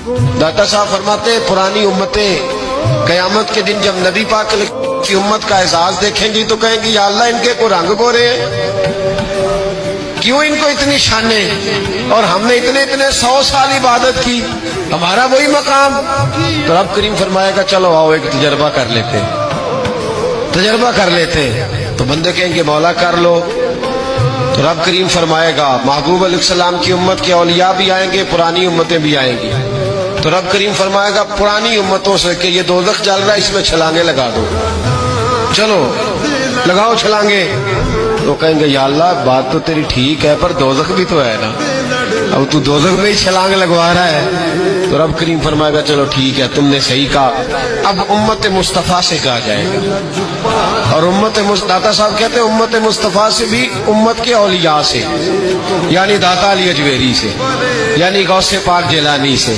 داتا صاحب فرماتے ہیں پرانی امتیں قیامت کے دن جب نبی پاک کی امت کا اعزاز دیکھیں گی تو کہیں گی یا اللہ ان کے کو رنگ گورے ہیں، کیوں ان کو اتنی شانیں، اور ہم نے اتنے 100 سال عبادت کی، ہمارا وہی مقام۔ تو رب کریم فرمائے گا چلو آؤ ایک تجربہ کر لیتے، تجربہ کر لیتے۔ تو بندے کہیں گے مولا کر لو۔ تو رب کریم فرمائے گا محبوب علیہ السلام کی امت کے اولیاء بھی آئیں گے، پرانی امتیں بھی آئیں گی۔ تو رب کریم فرمائے گا پرانی امتوں سے کہ یہ دوزخ جل رہا ہے، اس میں چھلانگیں لگا دو، چلو لگاؤ چھلانگیں۔ تو کہیں گے یا اللہ بات تو تیری ٹھیک ہے پر دوزخ بھی تو ہے نا، اب تو دوزخ میں ہی چھلانگ لگوا رہا ہے۔ تو رب کریم فرمائے گا چلو ٹھیک ہے تم نے صحیح کہا، اب امت مصطفیٰ سے کہا جائے گا، اور داتا صاحب کہتے ہیں امت مصطفیٰ سے بھی امت کے اولیاء سے، یعنی داتا علی اجویری سے، یعنی غوث پاک جیلانی سے۔